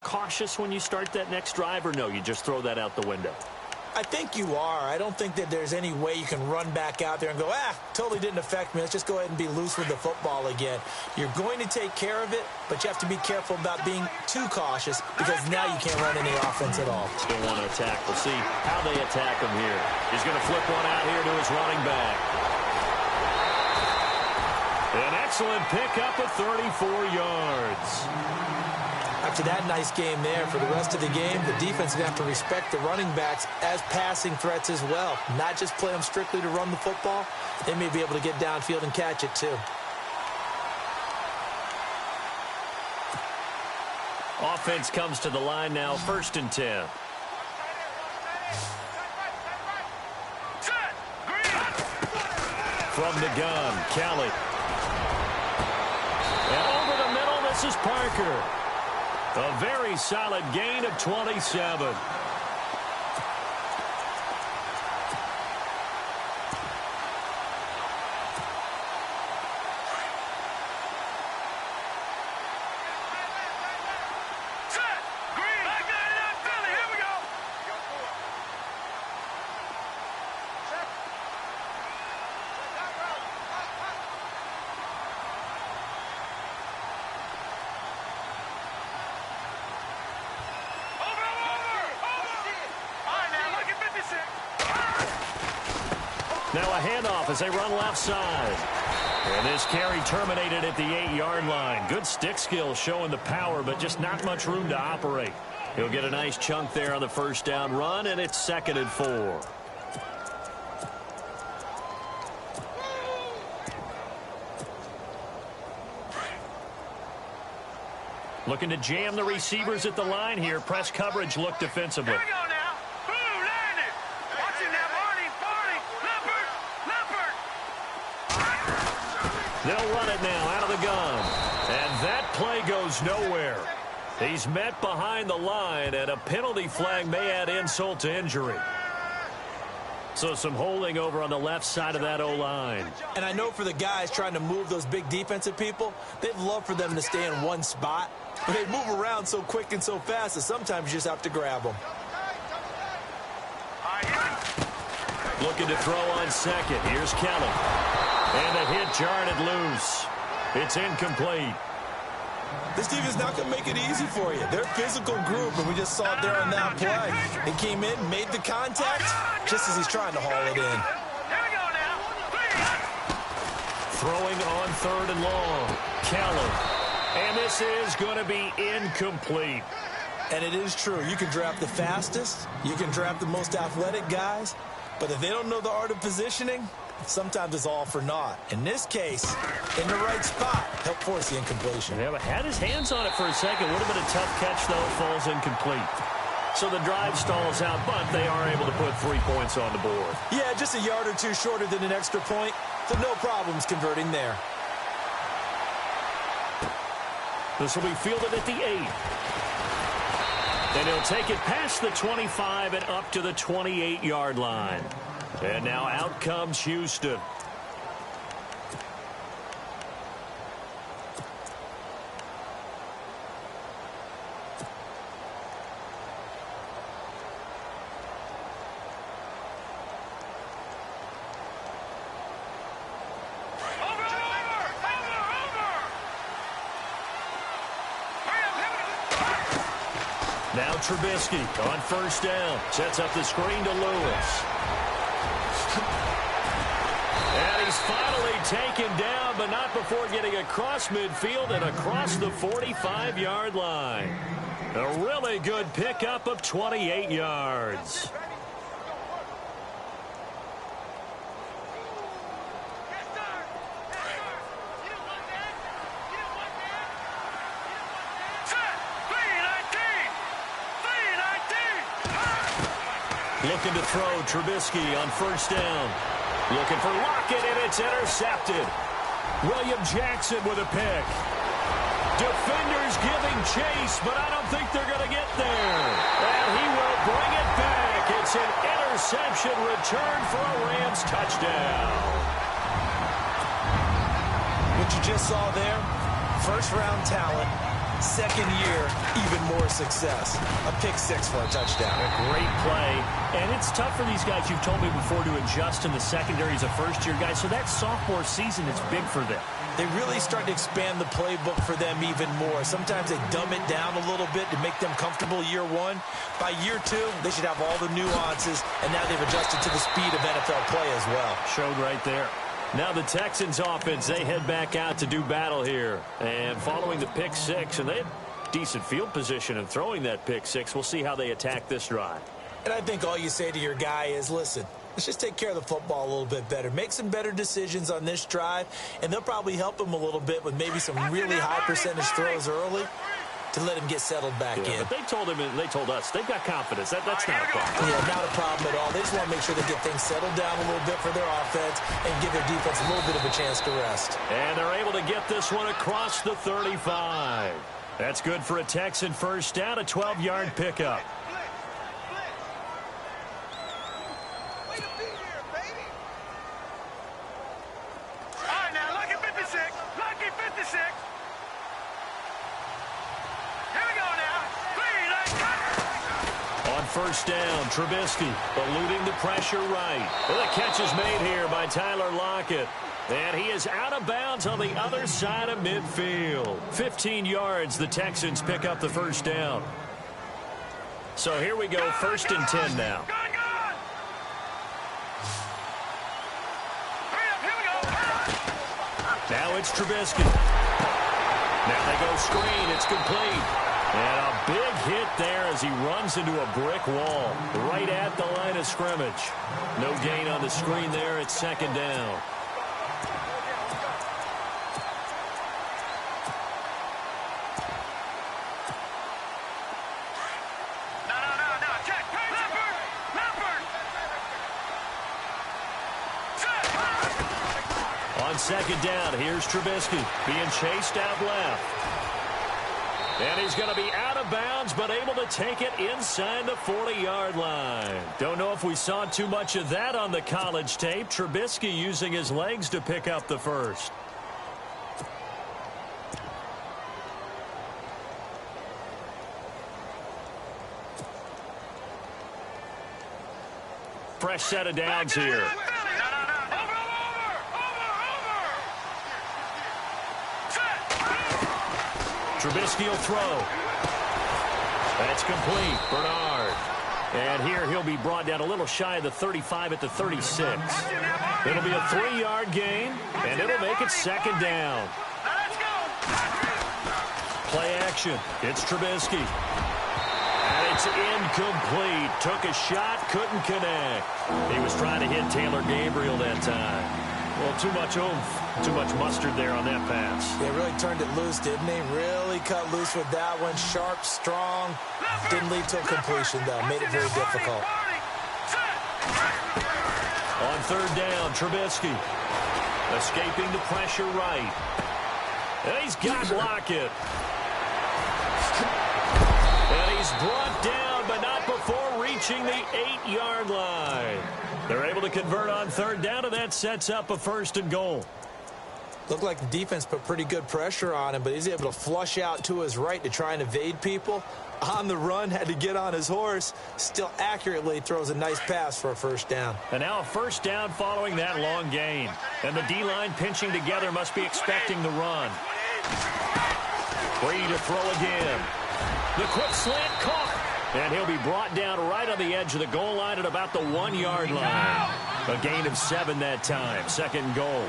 cautious when you start that next drive, or no, you just throw that out the window? I think you are. I don't think that there's any way you can run back out there and go, totally didn't affect me. Let's just go ahead and be loose with the football again. You're going to take care of it, but you have to be careful about being too cautious because now you can't run any offense at all. Still want to attack. We'll see how they attack him here. He's going to flip one out here to his running back. An excellent pickup of 34 yards. After that nice game there, for the rest of the game, the defense is going to have to respect the running backs as passing threats as well. Not just play them strictly to run the football. They may be able to get downfield and catch it too. Offense comes to the line now, 1st and 10. From the gun, Kelly. And over the middle, this is Parker. A very solid gain of 27. Now a handoff as they run left side. And this carry terminated at the 8-yard line. Good stick skill showing the power, but just not much room to operate. He'll get a nice chunk there on the first down run, and it's 2nd and 4. Looking to jam the receivers at the line here. Press coverage look defensively. Here we go now. Boom, landed. Watch it now, Barney. They'll run it now out of the gun. And that play goes nowhere. He's met behind the line, and a penalty flag may add insult to injury. So some holding over on the left side of that O-line. And I know for the guys trying to move those big defensive people, they'd love for them to stay in one spot. But they move around so quick and so fast that sometimes you just have to grab them. Looking to throw on second. Here's Kelly. And the hit jarred loose. It's incomplete. This defense is not going to make it easy for you. They're a physical group, and we just saw it there on that play. He came in, made the contact, just as he's trying to haul it in. Here we go now. Throwing on 3rd and long. Kelly. And this is going to be incomplete. And it is true. You can draft the fastest. You can draft the most athletic guys. But if they don't know the art of positioning, sometimes it's all for naught. In this case, in the right spot, help force the incompletion. Yeah, but had his hands on it for a second. Would have been a tough catch, though. Falls incomplete. So the drive stalls out, but they are able to put 3 points on the board. Yeah, just a yard or two shorter than an extra point. So no problems converting there. This will be fielded at the 8. And he'll take it past the 25 and up to the 28-yard line. And now out comes Houston. Now Trubisky on 1st down. Sets up the screen to Lewis. And he's finally taken down, but not before getting across midfield and across the 45-yard line. A really good pickup of 28 yards. Looking to throw, Trubisky on 1st down. Looking for Lockett, and it's intercepted. William Jackson with a pick. Defenders giving chase, but I don't think they're going to get there. And he will bring it back. It's an interception return for a Rams touchdown. What you just saw there, first-round talent, Second year, even more success. A pick six for a touchdown. A great play. And it's tough for these guys, you've told me before, to adjust in the secondary as a first-year guy. So that sophomore season is big for them. They really start to expand the playbook for them even more. Sometimes they dumb it down a little bit to make them comfortable year one. By year two, they should have all the nuances, and now they've adjusted to the speed of NFL play as well. Showed right there. Now the Texans offense, they head back out to do battle here. And following the pick six, and they have decent field position in throwing that pick six. We'll see how they attack this drive. And I think all you say to your guy is, listen, let's just take care of the football a little bit better. Make some better decisions on this drive, and they'll probably help him a little bit with maybe some really high percentage throws early to let him get settled back in. But they told him, and they told us, they've got confidence. That's not a problem. Yeah, not a problem at all. They just want to make sure they get things settled down a little bit for their offense and give their defense a little bit of a chance to rest. And they're able to get this one across the 35. That's good for a Texan first down, a 12-yard pickup. First down, Trubisky eluding the pressure right. Well, the catch is made here by Tyler Lockett. And he is out of bounds on the other side of midfield. 15 yards, the Texans pick up the first down. So here we go, first and 10 now. Now it's Trubisky. Now they go screen, it's complete. And a big hit there as he runs into a brick wall right at the line of scrimmage. No gain on the screen there. It's second down. On second down, here's Trubisky being chased out left. And he's going to be out of bounds, but able to take it inside the 40-yard line. Don't know if we saw too much of that on the college tape. Trubisky using his legs to pick up the first. Fresh set of downs here. Trubisky will throw. That's complete. Bernard. And here he'll be brought down a little shy of the 35 at the 36. It'll be a 3-yard gain, and it'll make it second down. Play action. It's Trubisky. And it's incomplete. Took a shot, couldn't connect. He was trying to hit Taylor Gabriel that time. Well, too much oomph, too much mustard there on that pass. They really turned it loose, didn't they? Really cut loose with that one. Sharp, strong. Didn't lead to a completion, though. Made it very difficult. On third down, Trubisky. Escaping the pressure right. And he's got Lockett. And he's brought down, but not before reaching the 8-yard line. They're able to convert on third down, and that sets up a first and goal. Looked like the defense put pretty good pressure on him, but he's able to flush out to his right to try and evade people. On the run, had to get on his horse. Still accurately throws a nice pass for a first down. And now a first down following that long gain. And the D-line pinching together must be expecting the run. Free to throw again. The quick slant caught. And he'll be brought down right on the edge of the goal line at about the 1-yard line. A gain of 7 that time. Second and goal.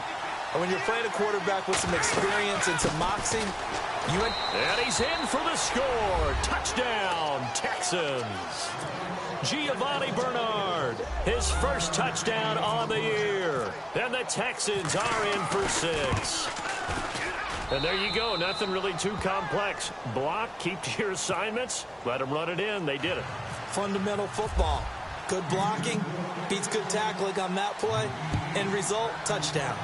And when you're playing a quarterback with some experience and some moxie, and he's in for the score. Touchdown, Texans. Giovanni Bernard, his first touchdown on the year. And the Texans are in for 6. And there you go. Nothing really too complex. Block, keep to your assignments, let them run it in. They did it. Fundamental football. Good blocking, beats good tackling on that play. End result, touchdown.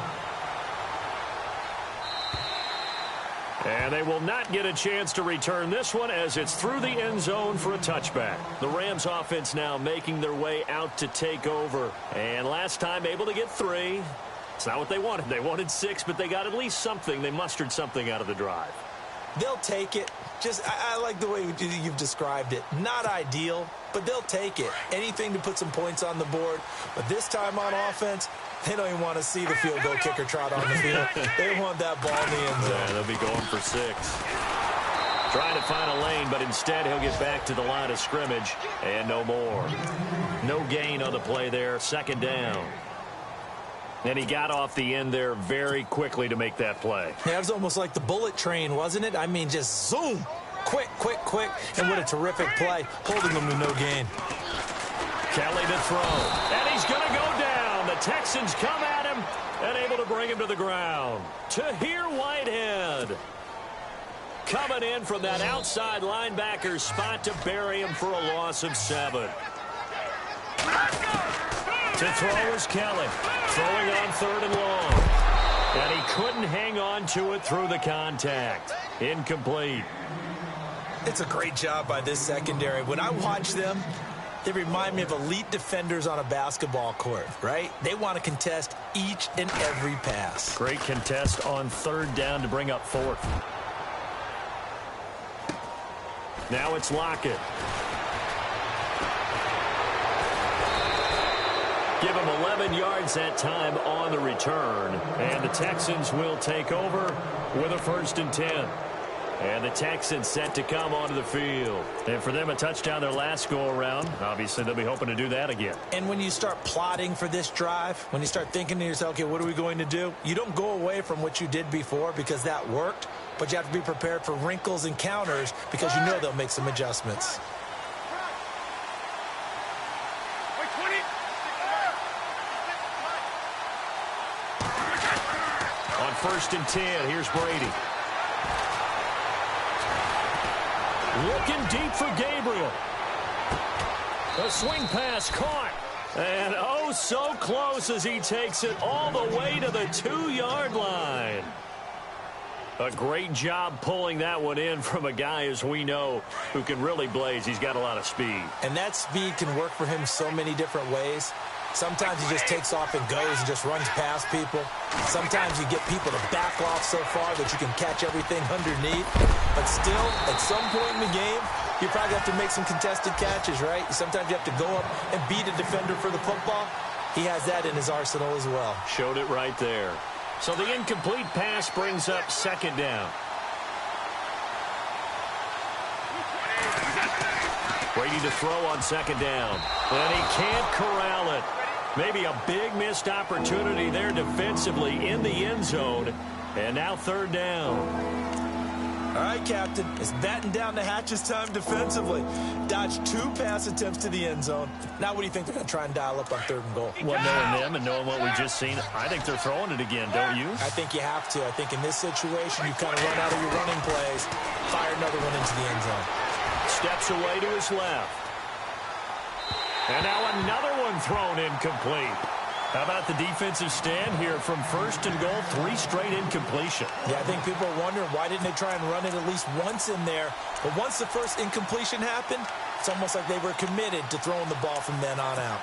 And they will not get a chance to return this one as it's through the end zone for a touchback. The Rams offense now making their way out to take over. And last time able to get 3. It's not what they wanted. They wanted 6, but they got at least something. They mustered something out of the drive. They'll take it. I like the way you've described it. Not ideal, but they'll take it. Anything to put some points on the board. But this time on offense, they don't even want to see the field goal kicker trot on the field. They want that ball in the end zone. Yeah, they'll be going for 6. Trying to find a lane, but instead he'll get back to the line of scrimmage and no more. No gain on the play there. 2nd down. And he got off the end there very quickly to make that play. Yeah, it was almost like the bullet train, wasn't it? I mean, just zoom. Quick, quick, quick. And what a terrific play, holding them to no gain. Kelly to throw. And he's going to go down. The Texans come at him and able to bring him to the ground. Tahir Whitehead coming in from that outside linebacker spot to bury him for a loss of 7. To throw is Kelly. Throwing on 3rd and long. And he couldn't hang on to it through the contact. Incomplete. It's a great job by this secondary. When I watch them, they remind me of elite defenders on a basketball court, right? They want to contest each and every pass. Great contest on 3rd down to bring up 4th. Now it's Lockett. Give him 11 yards that time on the return. And the Texans will take over with a 1st and 10. And the Texans set to come onto the field. And for them, a touchdown their last go-around. Obviously, they'll be hoping to do that again. And when you start plotting for this drive, when you start thinking to yourself, okay, what are we going to do? You don't go away from what you did before because that worked. But you have to be prepared for wrinkles and counters because you know they'll make some adjustments. On 1st and 10, here's Brady. Looking deep for Gabriel. A swing pass caught. And oh, so close as he takes it all the way to the 2-yard line. A great job pulling that one in from a guy, as we know, who can really blaze. He's got a lot of speed. And that speed can work for him so many different ways. Sometimes he just takes off and goes and just runs past people. Sometimes you get people to back off so far that you can catch everything underneath. But still, at some point in the game, you probably have to make some contested catches, right? Sometimes you have to go up and beat a defender for the football. He has that in his arsenal as well. Showed it right there. So the incomplete pass brings up 2nd down. Brady to throw on 2nd down. And he can't corral it. Maybe a big missed opportunity there defensively in the end zone. And now 3rd down. All right, Captain. It's batten down the hatches time defensively. Dodged 2 pass attempts to the end zone. Now what do you think they're going to try and dial up on 3rd and goal? Well, knowing them and knowing what we just seen, I think they're throwing it again, don't you? I think you have to. I think in this situation, you kind of run out of your running plays, fire another one into the end zone. Steps away to his left. And now another one thrown incomplete. How about the defensive stand here from 1st and goal, 3 straight incompletion? Yeah, I think people are wondering why didn't they try and run it at least once in there. But once the first incompletion happened, it's almost like they were committed to throwing the ball from then on out.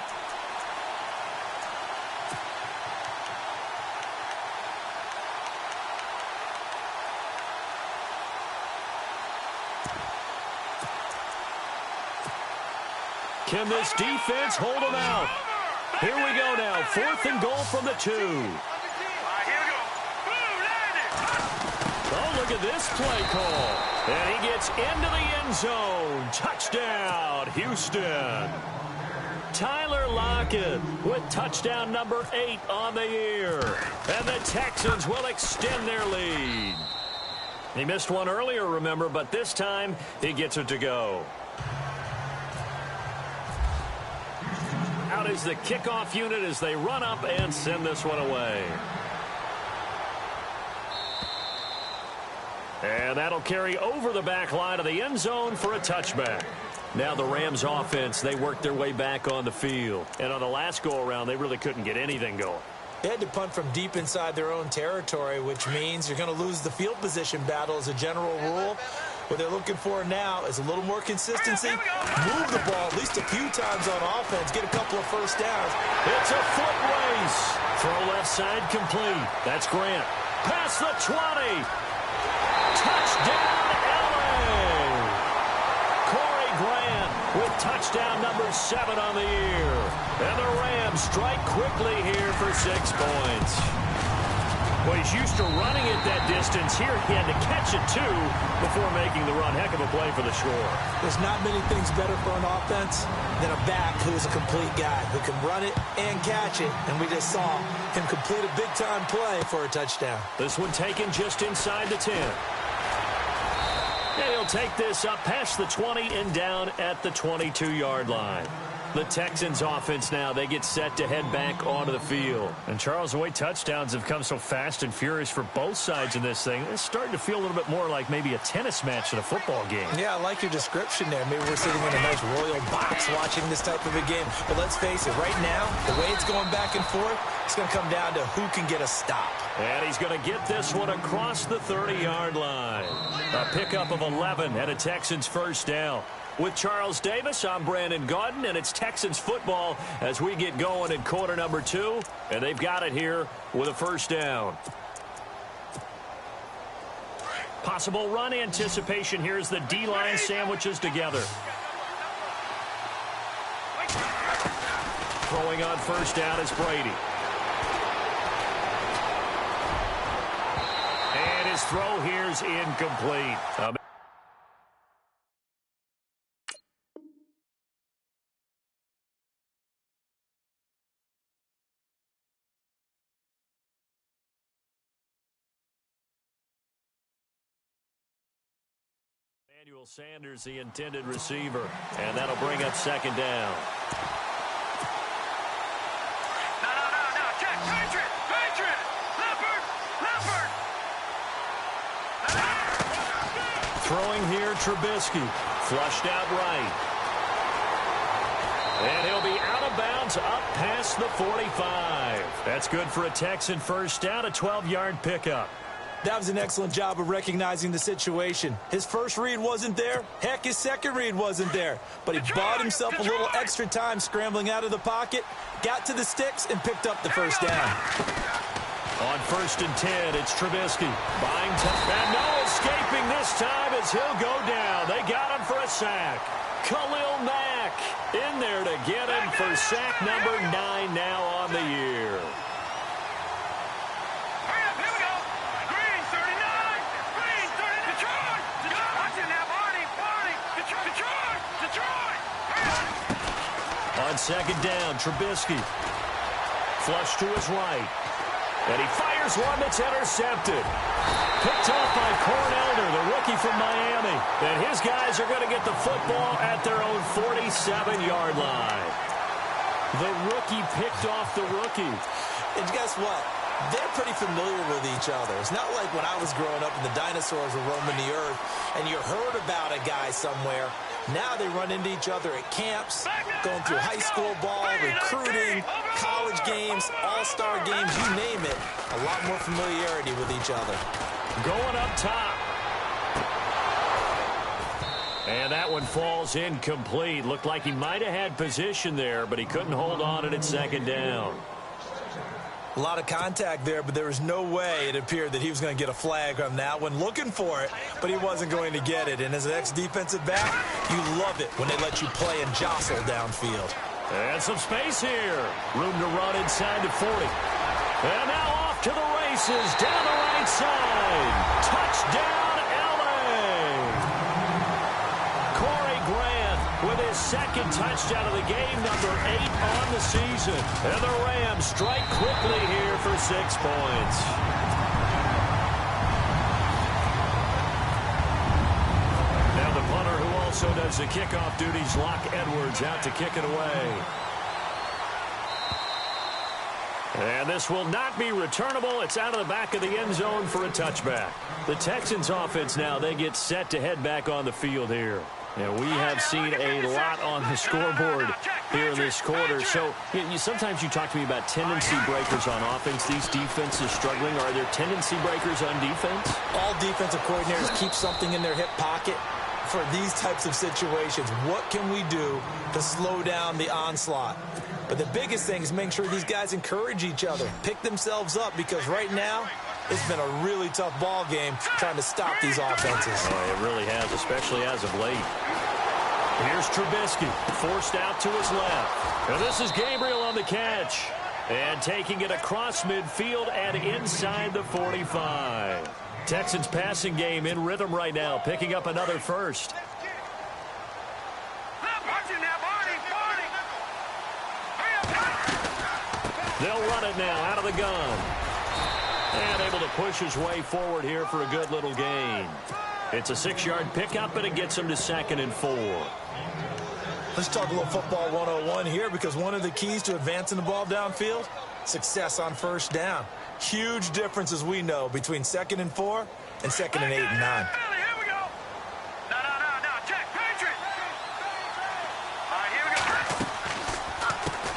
Can this defense hold them out? Here we go now. 4th and goal from the 2. Oh, look at this play call. And he gets into the end zone. Touchdown, Houston. Tyler Lockett with touchdown number 8 on the year. And the Texans will extend their lead. He missed one earlier, remember, but this time he gets it to go. Out is the kickoff unit as they run up and send this one away. And that'll carry over the back line of the end zone for a touchback. Now the Rams offense, they worked their way back on the field. And on the last go-around, they really couldn't get anything going. They had to punt from deep inside their own territory, which means you're going to lose the field position battle as a general rule. What they're looking for now is a little more consistency. Move the ball at least a few times on offense. Get a couple of first downs. It's a foot race. Throw left side complete. That's Grant. Past the 20. Touchdown, LA! Corey Grant with touchdown number 7 on the year. And the Rams strike quickly here for 6 points. Well, he's used to running it that distance. Here he had to catch it, too, before making the run. Heck of a play for the score. There's not many things better for an offense than a back who is a complete guy who can run it and catch it. And we just saw him complete a big-time play for a touchdown. This one taken just inside the 10. And he'll take this up past the 20 and down at the 22-yard line. The Texans offense now, they get set to head back onto the field. And Charles, the way touchdowns have come so fast and furious for both sides in this thing, it's starting to feel a little bit more like maybe a tennis match in a football game. Yeah, I like your description there. Maybe we're sitting in a nice royal box watching this type of a game. But let's face it, right now, the way it's going back and forth, it's going to come down to who can get a stop. And he's going to get this one across the 30-yard line. A pickup of 11 at a Texans first down. With Charles Davis, I'm Brandon Gaudin, and it's Texans football as we get going in quarter number 2. And they've got it here with a first down. Possible run anticipation. Here's the D-line sandwiches together. Throwing on first down is Brady. And his throw here's incomplete. Emmanuel Sanders, the intended receiver, and that'll bring up second down. No, check, Patriot, Leopard. Throwing here, Trubisky, flushed out right. And he'll be out of bounds up past the 45. That's good for a Texan first down, a 12-yard pickup. That was an excellent job of recognizing the situation. His first read wasn't there. Heck, his second read wasn't there. But he bought himself a little extra time scrambling out of the pocket, got to the sticks, and picked up the first down. On 1st and 10, it's Trubisky. Buying time. And no escaping this time as he'll go down. They got him for a sack. Khalil Mack in there to get him for sack number 9 now on the year. On second down, Trubisky. Flush to his right. And he fires one that's intercepted. Picked off by Corn Elder, the rookie from Miami. And his guys are going to get the football at their own 47-yard line. The rookie picked off the rookie. And guess what? They're pretty familiar with each other. It's not like when I was growing up and the dinosaurs were roaming the earth and you heard about a guy somewhere. Now they run into each other at camps, going through high school ball, recruiting, college games, all-star games, you name it. A lot more familiarity with each other. Going up top. And that one falls incomplete. Looked like he might have had position there, but he couldn't hold on it at second down. A lot of contact there, but there was no way it appeared that he was going to get a flag on that one. Looking for it, but he wasn't going to get it. And as an ex-defensive back, you love it when they let you play and jostle downfield. And some space here. Room to run inside the 40. And now off to the races down the right side. Touchdown, LA! Corey Grant with his second touchdown of the game, number 8 on the season. And the Rams strike quickly here for 6 points. Now the punter who also does the kickoff duties, Locke Edwards, out to kick it away. And this will not be returnable. It's out of the back of the end zone for a touchback. The Texans offense now, they get set to head back on the field here. And we have seen a lot on the scoreboard here in this quarter. So sometimes you talk to me about tendency breakers on offense. These defenses struggling. Are there tendency breakers on defense? All defensive coordinators keep something in their hip pocket for these types of situations. What can we do to slow down the onslaught? But the biggest thing is making sure these guys encourage each other, pick themselves up, because right now It's been a really tough ball game trying to stop these offenses. Oh, it really has, especially as of late. Here's Trubisky, forced out to his left. And this is Gabriel on the catch. And taking it across midfield and inside the 45. Texans passing game in rhythm right now, picking up another first. They'll run it now out of the gun. And able to push his way forward here for a good little gain. It's a 6-yard pickup, and it gets him to 2nd and 4. Let's talk a little football 101 here, because one of the keys to advancing the ball downfield, success on first down. Huge difference, as we know, between 2nd and 4 and 2nd and 8 and 9.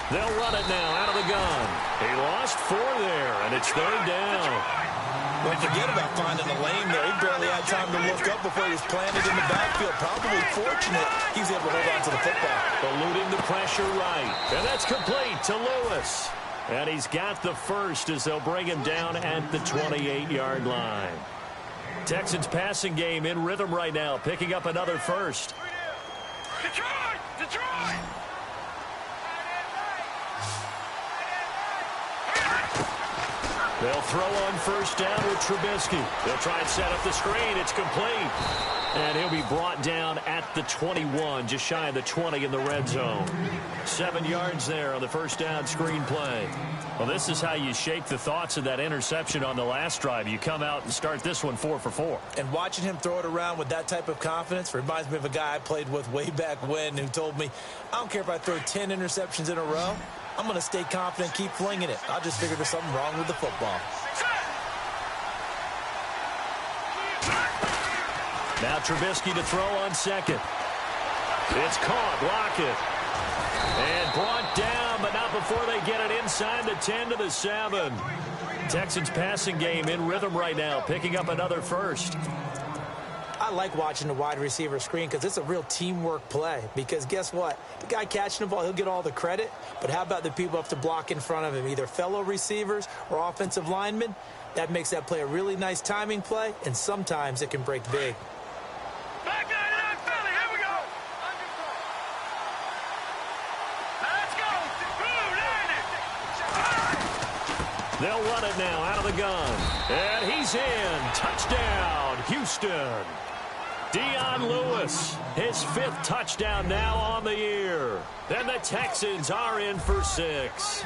They'll run it now out of the gun. He lost 4 there, and it's 3rd down. Well, forget about finding a lane there. He barely had time to look up before he was planted in the backfield. Probably fortunate he was able to hold on to the football. Eluding the pressure right. And that's complete to Lewis. And he's got the first as they'll bring him down at the 28-yard line. Texans passing game in rhythm right now, picking up another first. Detroit! Detroit! They'll throw on first down with Trubisky. They'll try and set up the screen. It's complete. And he'll be brought down at the 21, just shy of the 20 in the red zone. 7 yards there on the first down screen play. Well, this is how you shake the thoughts of that interception on the last drive. You come out and start this one 4 for 4. And watching him throw it around with that type of confidence reminds me of a guy I played with way back when who told me, I don't care if I throw 10 interceptions in a row. I'm going to stay confident, keep flinging it. I just figured there's something wrong with the football. Now Trubisky to throw on second. It's caught. Lockett. And brought down, but not before they get it inside the 10 to the 7. Texans passing game in rhythm right now, picking up another first. I like watching the wide receiver screen because it's a real teamwork play. Because guess what? The guy catching the ball, he'll get all the credit. But how about the people have to block in front of him, either fellow receivers or offensive linemen? That makes that play a really nice timing play, and sometimes it can break big. Back line it up, Philly. Here we go. Let's go. Blue, line it. They'll run it now out of the gun. And he's in. Touchdown, Houston. Dion Lewis, his 5th touchdown now on the year. Then the Texans are in for 6.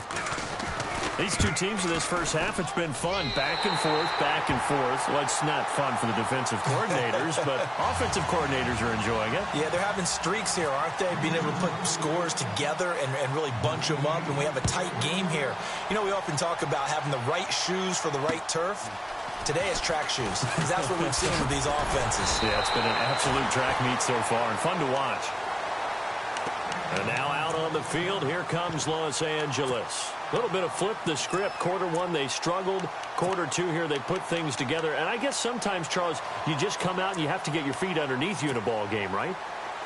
These two teams in this first half, it's been fun. Back and forth, back and forth. Well, it's not fun for the defensive coordinators, but offensive coordinators are enjoying it. Yeah, they're having streaks here, aren't they? Being able to put scores together and really bunch them up, and we have a tight game here. You know, we often talk about having the right shoes for the right turf. Today it's track shoes, because that's what we've seen with these offenses. Yeah, it's been an absolute track meet so far, and fun to watch. And now out on the field, here comes Los Angeles. A little bit of flip the script. Quarter 1, they struggled. Quarter 2 here, they put things together. And I guess sometimes, Charles, you just come out and you have to get your feet underneath you in a ball game, right?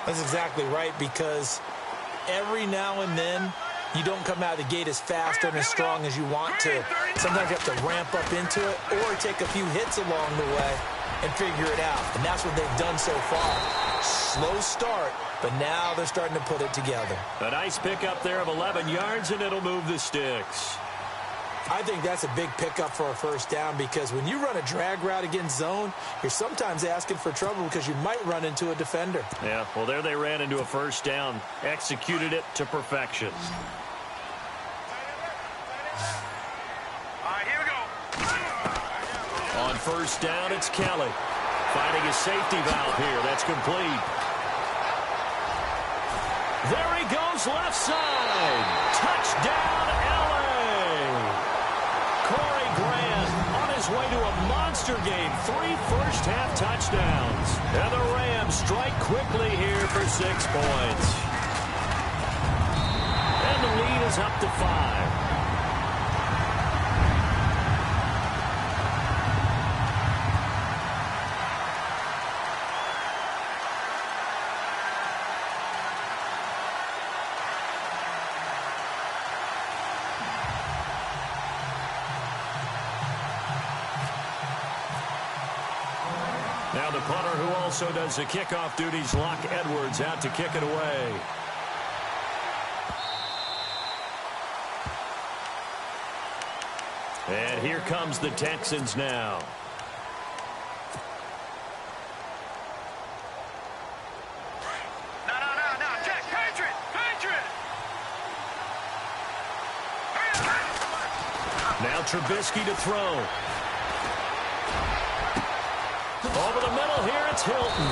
That's exactly right, because every now and then you don't come out of the gate as fast and as strong as you want to. Sometimes you have to ramp up into it or take a few hits along the way and figure it out. And that's what they've done so far. Slow start, but now they're starting to put it together. A nice pickup there of 11 yards, and it'll move the sticks. I think that's a big pickup for a first down, because when you run a drag route against zone, you're sometimes asking for trouble because you might run into a defender. Yeah, well, there they ran into a first down. Executed it to perfection. All right, here we go. On first down, it's Kelly. Finding a safety valve here. That's complete. There he goes, left side. Touchdown, L.A. Corey Grant on his way to a monster game. 3 first-half touchdowns. And the Rams strike quickly here for 6 points. And the lead is up to 5. the punter who also does the kickoff duties, Locke Edwards, out to kick it away. And here comes the Texans now. No. Jack, Patriot. Now Trubisky to throw. Over the middle here, it's Hilton.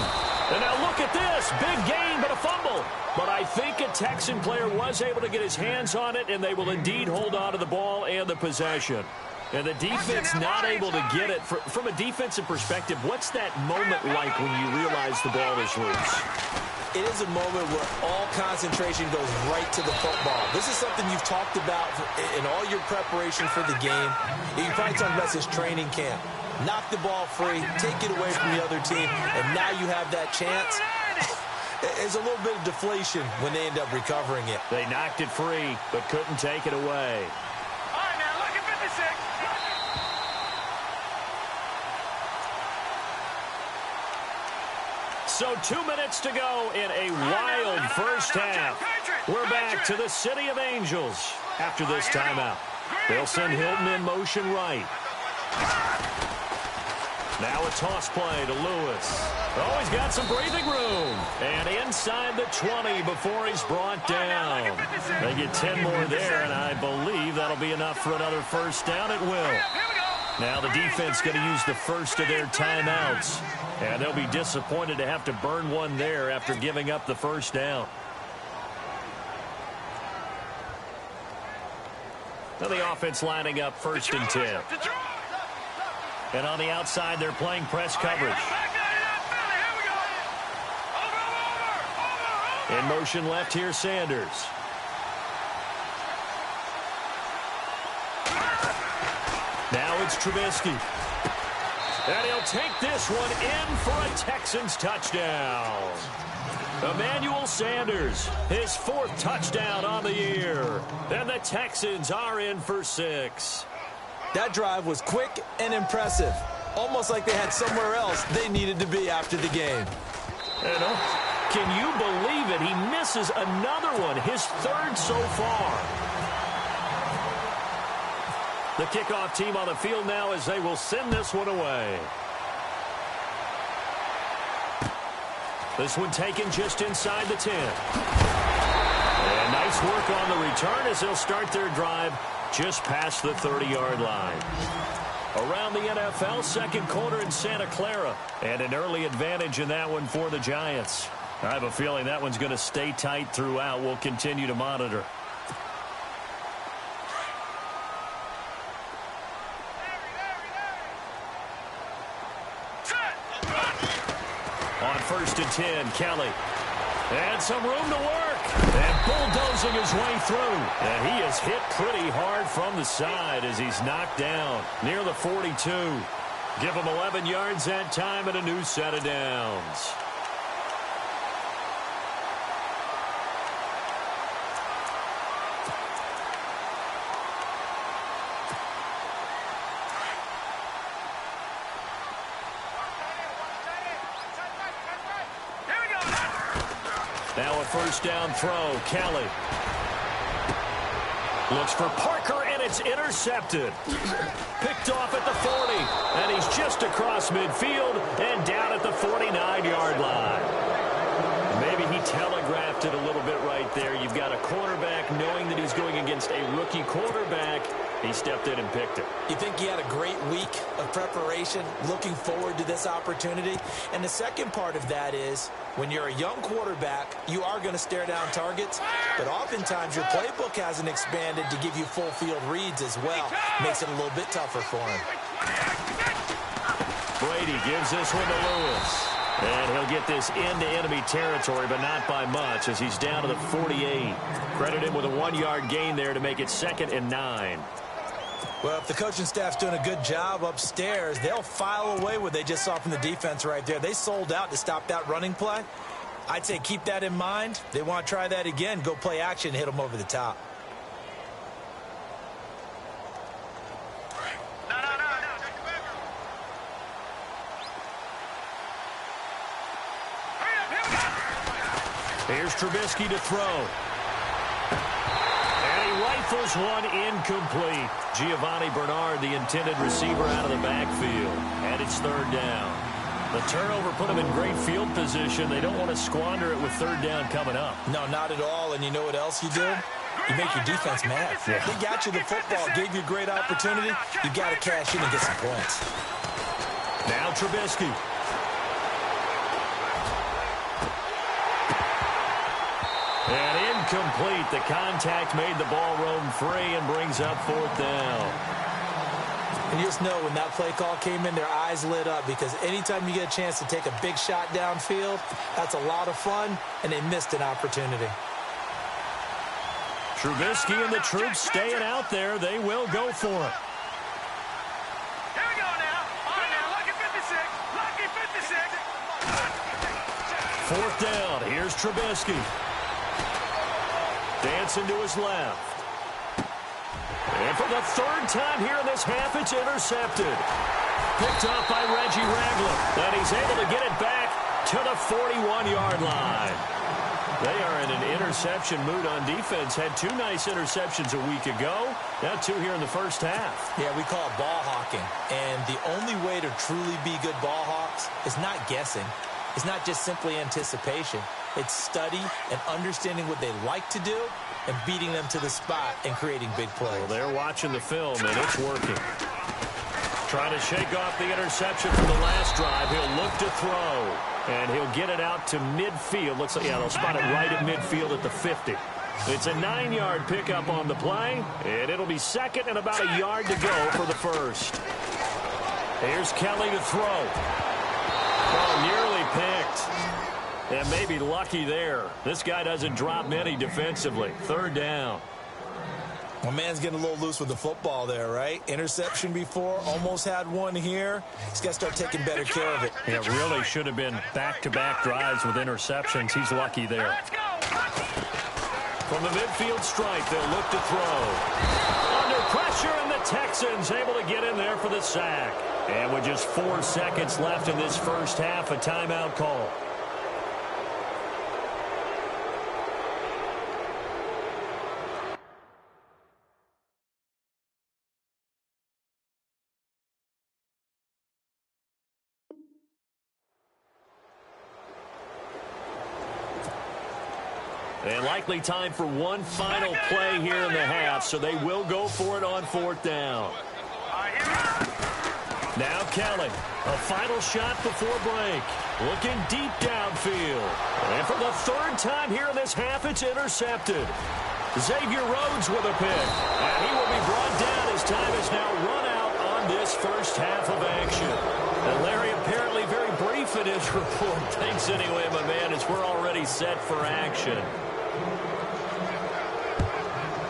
And now look at this. Big gain, but a fumble. But I think a Texan player was able to get his hands on it, and they will indeed hold on to the ball and the possession. And the defense not able to get it. From a defensive perspective, what's that moment like when you realize the ball is loose? It is a moment where all concentration goes right to the football. This is something you've talked about in all your preparation for the game. You probably talked about this training camp. Knock the ball free, take it away from the other team, and now you have that chance. There's a little bit of deflation when they end up recovering it. They knocked it free, but couldn't take it away. All right, man, look at 56. So 2 minutes to go in a wild first half. We're back to the City of Angels after this timeout. They'll send Hilton in motion right. Now a toss play to Lewis. Oh, he's got some breathing room. And inside the 20 before he's brought down. They get 10 more there, and I believe that'll be enough for another first down. It will. Now the defense going to use the first of their timeouts. And they'll be disappointed to have to burn one there after giving up the first down. Now the offense lining up 1st and 10. And on the outside, they're playing press coverage. In motion left here, Sanders. Now it's Trubisky. And he'll take this one in for a Texans touchdown. Emmanuel Sanders, his 4th touchdown on the year. And the Texans are in for 6. That drive was quick and impressive. Almost like they had somewhere else they needed to be after the game. And, can you believe it? He misses another one, his 3rd so far. The kickoff team on the field now as they will send this one away. This one taken just inside the 10. And nice work on the return as they'll start their drive just past the 30-yard line. Around the NFL, 2nd quarter in Santa Clara. And an early advantage in that one for the Giants. I have a feeling that one's going to stay tight throughout. We'll continue to monitor. On 1st and 10, Kelly. And some room to work. And bulldozing his way through. And he is hit pretty hard from the side as he's knocked down near the 42. Give him 11 yards that time and a new set of downs. Now a 1st down throw, Kelly. Looks for Parker, and it's intercepted. Picked off at the 40, and he's just across midfield and down at the 49-yard line. Maybe he telegraphed it a little bit right there. You've got a quarterback knowing that he's going against a rookie quarterback. He stepped in and picked it. You think he had a great week of preparation, looking forward to this opportunity? And the second part of that is, when you're a young quarterback, you are going to stare down targets, but oftentimes your playbook hasn't expanded to give you full field reads as well. Makes it a little bit tougher for him. Brady gives this one to Lewis. And he'll get this into enemy territory, but not by much as he's down to the 48. Credit him with a 1-yard gain there to make it 2nd and 9. Well, if the coaching staff's doing a good job upstairs, they'll file away what they just saw from the defense right there. They sold out to stop that running play. I'd say keep that in mind. They want to try that again, go play action, hit them over the top. Here's Trubisky to throw. And he rifles one incomplete. Giovanni Bernard, the intended receiver, out of the backfield. And it's third down. The turnover put them in great field position. They don't want to squander it with third down coming up. No, not at all. And you know what else you do? You make your defense mad. Yeah. They got you the football, gave you a great opportunity. You got to cash in and get some points. Now Trubisky. And incomplete. The contact made the ball roam free and brings up fourth down. And you just know when that play call came in, their eyes lit up because anytime you get a chance to take a big shot downfield, that's a lot of fun, and they missed an opportunity. Trubisky and the troops staying out there. They will go for it. Here we go now. All right now, lucky 56. Lucky 56. Fourth down. Here's Trubisky. Dancing to his left. And for the third time here in this half, it's intercepted. Picked up by Reggie Ragland. And he's able to get it back to the 41-yard line. They are in an interception mood on defense. Had two nice interceptions a week ago. Now two here in the first half. Yeah, we call it ball hawking. And the only way to truly be good ball hawks is not guessing. It's not just simply anticipation. It's study and understanding what they like to do and beating them to the spot and creating big plays. Well, they're watching the film, and it's working. Trying to shake off the interception from the last drive. He'll look to throw, and he'll get it out to midfield. Looks like, yeah, they'll spot it right at midfield at the 50. It's a 9-yard pickup on the play, and it'll be second and about a yard to go for the first. Here's Kelly to throw. Oh, nearly picked. And maybe lucky there. This guy doesn't drop many defensively. Third down. Well, man's getting a little loose with the football there, right? Interception before, almost had one here. He's got to start taking better care of it. It really should have been back-to-back drives with interceptions. He's lucky there. Let's go. From the midfield stripe, they'll look to throw. Under pressure, and the Texans able to get in there for the sack. And with just 4 seconds left in this first half, a timeout call. And likely time for one final play here in the half, so they will go for it on fourth down. Now Kelly, a final shot before break. Looking deep downfield. And for the third time here in this half, it's intercepted. Xavier Rhodes with a pick. And he will be brought down as time is now run out on this first half of action. And Larry apparently very brief in his report. Thanks anyway, my man, as we're already set for action.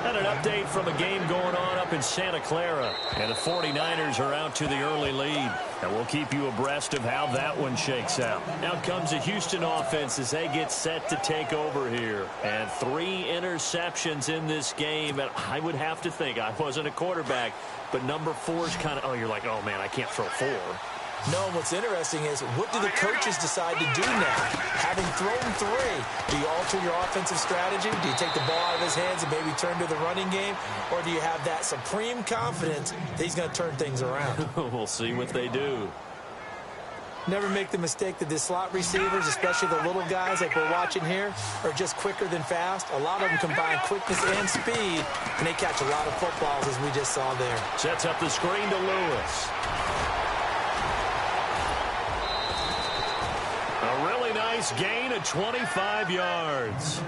And an update from a game going on up in Santa Clara. And the 49ers are out to the early lead. And we'll keep you abreast of how that one shakes out. Now comes the Houston offense as they get set to take over here. And 3 interceptions in this game. And I would have to think, I wasn't a quarterback, but number 4 is kind of, oh, you're like, oh, man, I can't throw 4. No, what's interesting is what do the coaches decide to do now? Having thrown 3, do you alter your offensive strategy? Do you take the ball out of his hands and maybe turn to the running game? Or do you have that supreme confidence that he's going to turn things around? We'll see what they do. Never make the mistake that the slot receivers, especially the little guys like we're watching here, are just quicker than fast. A lot of them combine quickness and speed, and they catch a lot of footballs, as we just saw there. Sets up the screen to Lewis. A really nice gain of 25 yards.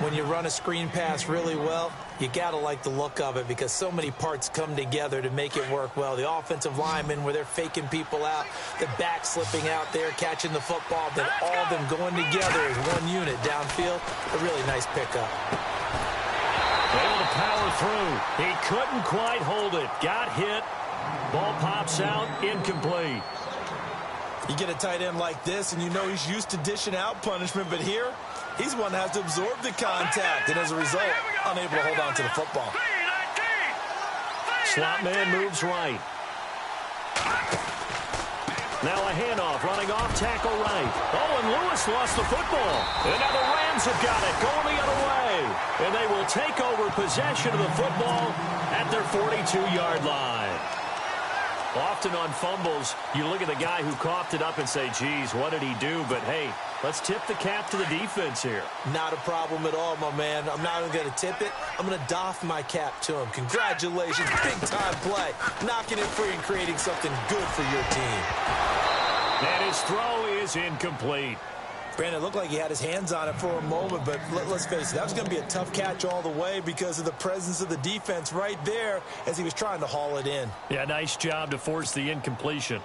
When you run a screen pass really well, you got to like the look of it because so many parts come together to make it work well. The offensive linemen where they're faking people out, the back slipping out there, catching the football, then all of them going together as one unit downfield. A really nice pickup. Able to power through. He couldn't quite hold it. Got hit. Ball pops out. Incomplete. You get a tight end like this, and you know he's used to dishing out punishment, but here, he's one that has to absorb the contact, and as a result, unable to hold on to the football. Slot man moves right. Now a handoff, running off, tackle right. Oh, and Lewis lost the football. And now the Rams have got it, going the other way. And they will take over possession of the football at their 42-yard line. Often on fumbles, you look at the guy who coughed it up and say, geez, what did he do? But, hey, let's tip the cap to the defense here. Not a problem at all, my man. I'm not even going to tip it. I'm going to doff my cap to him. Congratulations, big-time play. Knocking it free and creating something good for your team. And his throw is incomplete. Brandon, it looked like he had his hands on it for a moment, but let's face it, that was going to be a tough catch all the way because of the presence of the defense right there as he was trying to haul it in. Yeah, nice job to force the incompletion.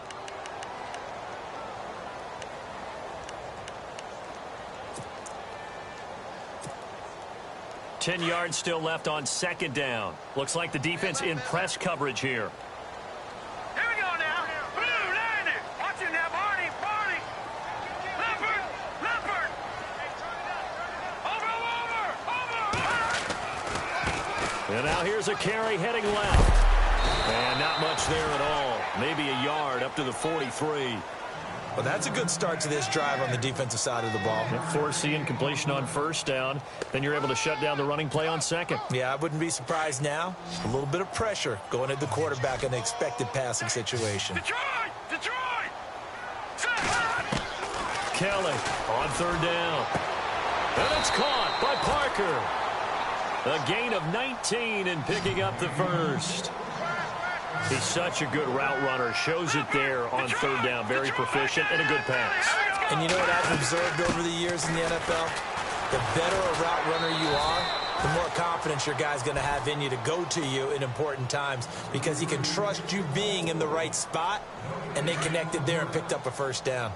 Ten yards still left on second down. Looks like the defense in press coverage here. Here we go now. Blue, landing. Watch it now, Barney. Leopard. Over. And now here's a carry heading left. And not much there at all. Maybe a yard up to the 43. Well, that's a good start to this drive on the defensive side of the ball. Force the incompletion on first down. Then you're able to shut down the running play on second. Yeah, I wouldn't be surprised now. A little bit of pressure going at the quarterback in an expected passing situation. Detroit! Kelly on third down. And it's caught by Parker. A gain of 19 and picking up the first. He's such a good route runner. Shows it there on third down. Very proficient and a good pass. And you know what I've observed over the years in the NFL? The better a route runner you are, the more confidence your guy's going to have in you to go to you in important times because he can trust you being in the right spot, and they connected there and picked up a first down.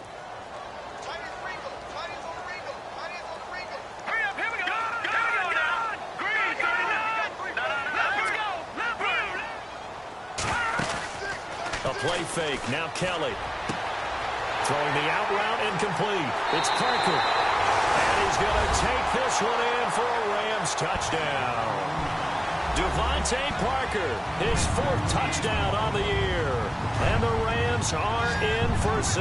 Play fake. Now Kelly. Throwing the out route incomplete. It's Parker. And he's going to take this one in for a Rams touchdown. Devontae Parker, his fourth touchdown on the year. And the Rams are in for 6.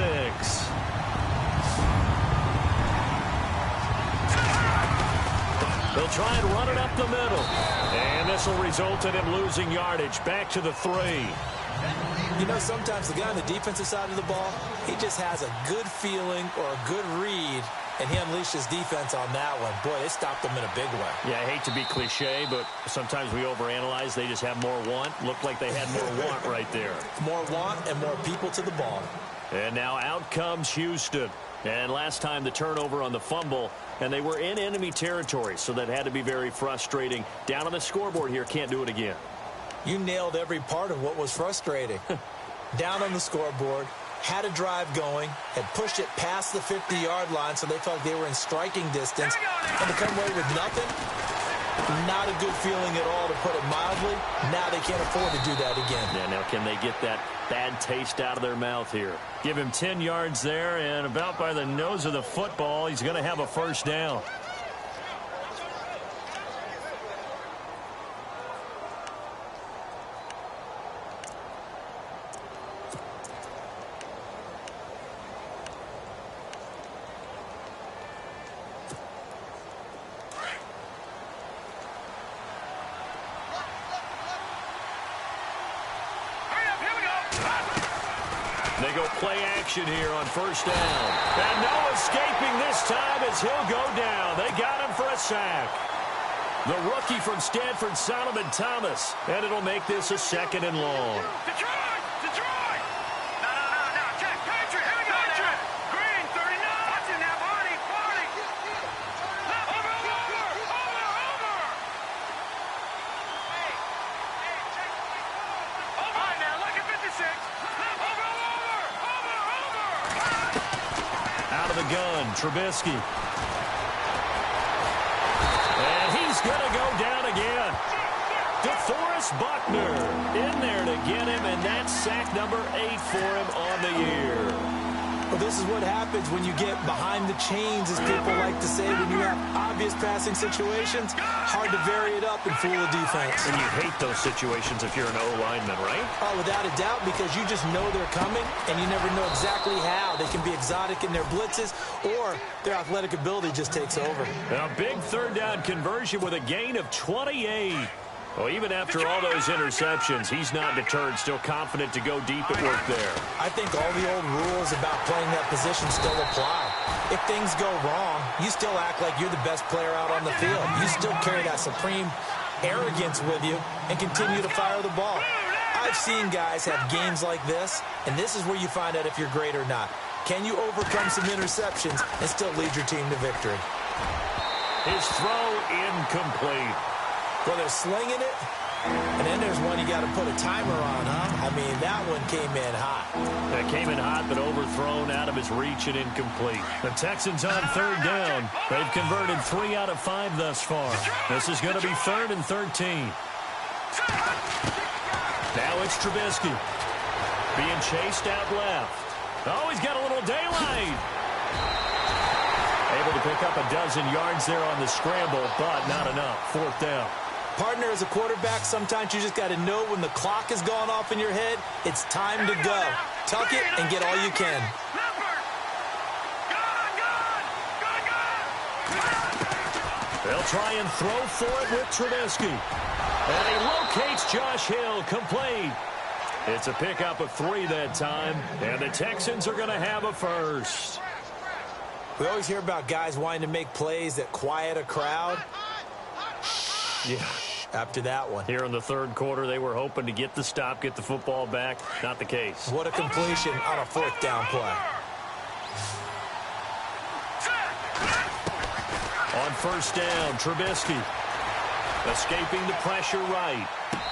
They'll try and run it up the middle. And this will result in him losing yardage back to the 3. You know, sometimes the guy on the defensive side of the ball, he just has a good feeling or a good read, and he unleashed his defense on that one. Boy, they stopped him in a big way. Yeah, I hate to be cliche, but sometimes we overanalyze. They just have more want. Looked like they had more want right there. More want and more people to the ball. And now out comes Houston. And last time the turnover on the fumble, and they were in enemy territory, so that had to be very frustrating. Down on the scoreboard here, can't do it again. You nailed every part of what was frustrating. Down on the scoreboard, had a drive going, had pushed it past the 50-yard line, so they felt like they were in striking distance. And to come away with nothing, not a good feeling at all, to put it mildly. Now they can't afford to do that again. Yeah, now can they get that bad taste out of their mouth here? Give him 10 yards there, and about by the nose of the football, he's going to have a first down. They go play action here on first down. And no escaping this time as he'll go down. They got him for a sack. The rookie from Stanford, Solomon Thomas. And it'll make this a 2nd and long. Detroit! No. Check. Patriot. Here we go. Patriot. Green, 39. Watch it now, Barney. Over. All right, now, look at 56. Over. Out of the gun, Trubisky. And he's going to go down again. DeForest Buckner in there to get him, and that's sack number 8 for him on the year. Well, this is what happens when you get behind the chains, as people like to say. When you have obvious passing situations, hard to vary it up and fool the defense. And you hate those situations if you're an O-lineman, right? Oh, without a doubt, because you just know they're coming, and you never know exactly how. They can be exotic in their blitzes, or their athletic ability just takes over. A big third down conversion with a gain of 28. Well, even after all those interceptions, he's not deterred, still confident to go deep at work there. I think all the old rules about playing that position still apply. If things go wrong, you still act like you're the best player out on the field. You still carry that supreme arrogance with you and continue to fire the ball. I've seen guys have games like this, and this is where you find out if you're great or not. Can you overcome some interceptions and still lead your team to victory? His throw incomplete. Well, they're slinging it, and then there's one you got to put a timer on, huh? I mean, that one came in hot. That came in hot, but overthrown, out of his reach and incomplete. The Texans on third down. They've converted 3 out of 5 thus far. This is going to be 3rd and 13. Now it's Trubisky. Being chased out left. Oh, he's got a little daylight. Able to pick up a dozen yards there on the scramble, but not enough. 4th down. Partner, as a quarterback, sometimes you just got to know when the clock has gone off in your head, it's time to go. Tuck it and get all you can. They'll try and throw for it with Trubisky. And he locates Josh Hill, complete. It's a pickup of 3 that time, and the Texans are going to have a first. We always hear about guys wanting to make plays that quiet a crowd. Yeah. After that one. Here in the 3rd quarter, they were hoping to get the stop, get the football back. Not the case. What a completion on a 4th down play. On 1st down, Trubisky escaping the pressure right.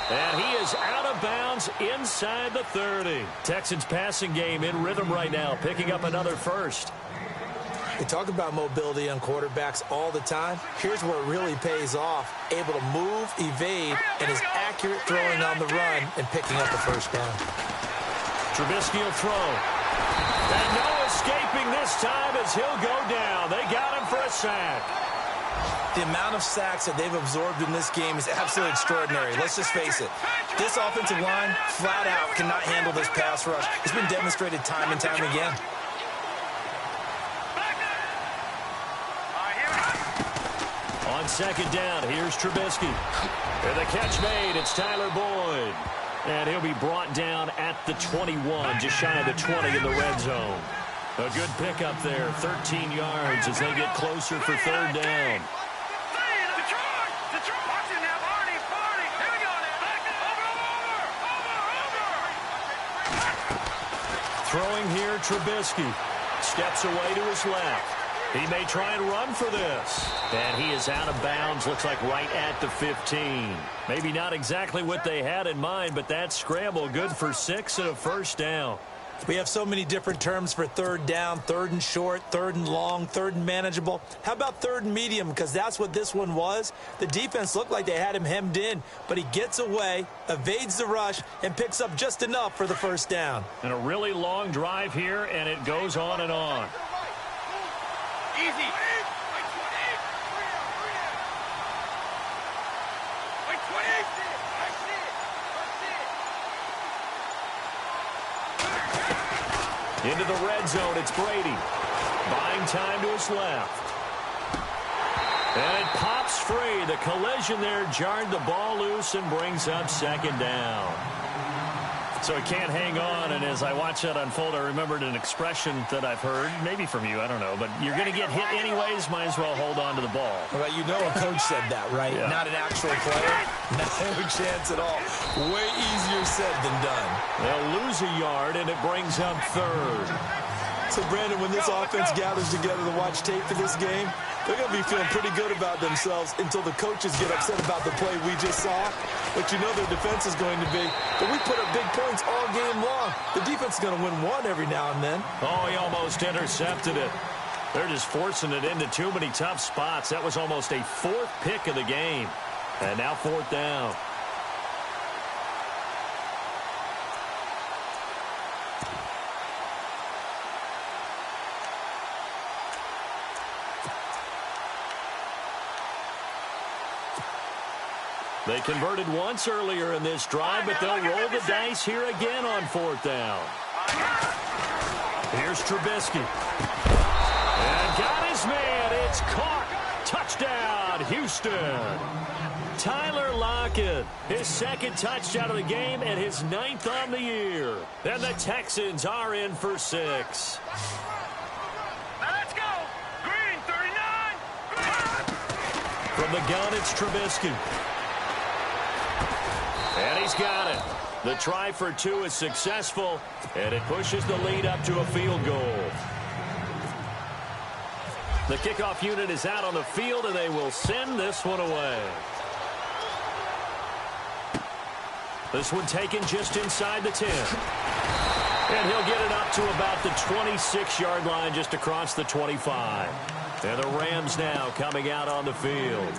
And he is out of bounds inside the 30. Texans passing game in rhythm right now, picking up another first. We talk about mobility on quarterbacks all the time. Here's where it really pays off. Able to move, evade, and is accurate throwing on the run and picking up a 1st down. Trubisky will throw. And no escaping this time as he'll go down. They got him for a sack. The amount of sacks that they've absorbed in this game is absolutely extraordinary. Let's just face it. This offensive line, flat out, cannot handle this pass rush. It's been demonstrated time and time again. On 2nd down, here's Trubisky. And the catch made, it's Tyler Boyd. And he'll be brought down at the 21, just shy of the 20 in the red zone. A good pickup there, 13 yards as they get closer for 3rd down. Throwing here, Trubisky. Steps away to his left. He may try and run for this. And he is out of bounds, looks like right at the 15. Maybe not exactly what they had in mind, but that scramble good for 6 and a 1st down. We have so many different terms for 3rd down, 3rd and short, 3rd and long, 3rd and manageable. How about 3rd and medium? Because that's what this one was. The defense looked like they had him hemmed in, but he gets away, evades the rush, and picks up just enough for the 1st down. And a really long drive here, and it goes on and on. Easy. Into the red zone, it's Brady. Buying time to his left. And it pops free. The collision there jarred the ball loose and brings up 2nd down. So he can't hang on, and as I watch that unfold, I remembered an expression that I've heard, maybe from you, I don't know, but you're going to get hit anyways, might as well hold on to the ball. Well, you know a coach said that, right? Yeah. Not an actual player. No chance at all. Way easier said than done. They'll lose a yard, and it brings up 3rd. So, Brandon, when this offense gathers together to watch tape for this game, they're going to be feeling pretty good about themselves until the coaches get upset about the play we just saw. But you know their defense is going to be. But we put up big points all game long. The defense is going to win one every now and then. Oh, he almost intercepted it. They're just forcing it into too many tough spots. That was almost a 4th pick of the game. And now 4th down. They converted once earlier in this drive, but they'll roll the dice here again on 4th down. Here's Trubisky. And got his man. It's caught. Touchdown, Houston. Tyler Lockett, his 2nd touchdown of the game and his 9th on the year. And the Texans are in for 6. Now let's go. Green, 39. From the gun, it's Trubisky. And he's got it. The try for 2 is successful, and it pushes the lead up to a field goal. The kickoff unit is out on the field, and they will send this one away. This one taken just inside the 10. And he'll get it up to about the 26-yard line, just across the 25. And the Rams now coming out on the field.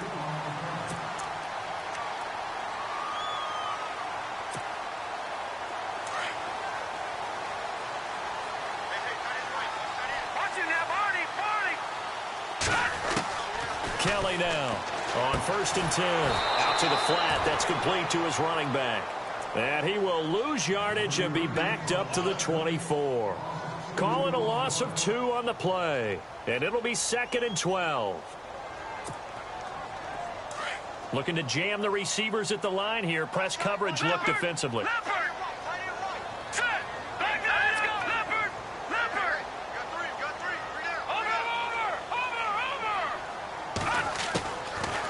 Kelly now on 1st and 10. Out to the flat. That's complete to his running back. And he will lose yardage and be backed up to the 24. Calling a loss of 2 on the play. And it'll be 2nd and 12. Looking to jam the receivers at the line here. Press coverage look defensively.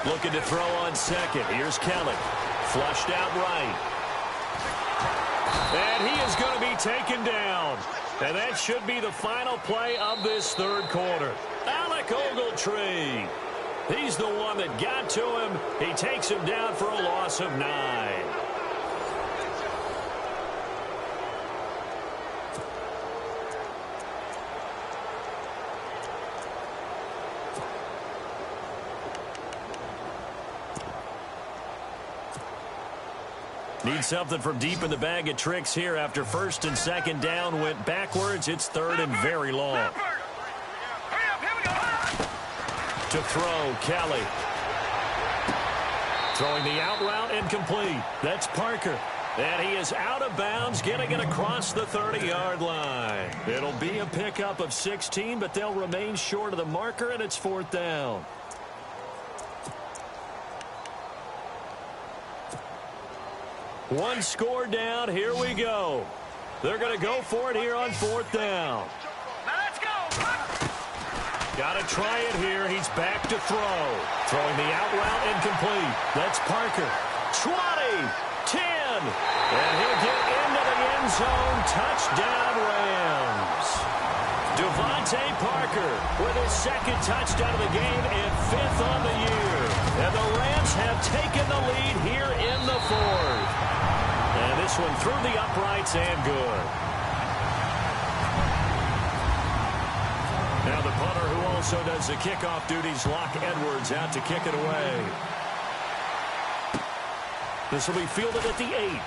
Looking to throw on 2nd. Here's Kelly. Flushed out right. And he is going to be taken down. And that should be the final play of this 3rd quarter. Alec Ogletree. He's the one that got to him. He takes him down for a loss of 9. Need something from deep in the bag of tricks here after 1st and 2nd down went backwards. It's 3rd and very long. To throw, Kelly. Throwing the out route incomplete. That's Parker. And he is out of bounds, getting it across the 30-yard line. It'll be a pickup of 16, but they'll remain short of the marker, and it's 4th down. One score down. Here we go. They're going to go for it here on 4th down. Now let's go. Got to try it here. He's back to throw. Throwing the out route incomplete. That's Parker. 20, 10, and he'll get into the end zone. Touchdown, Rams. Devontae Parker with his 2nd touchdown of the game and 5th on the year. And the Rams have taken the lead here in the 4th. And this one through the uprights and good. Now the punter who also does the kickoff duties, Locke Edwards, out to kick it away. This will be fielded at the 8.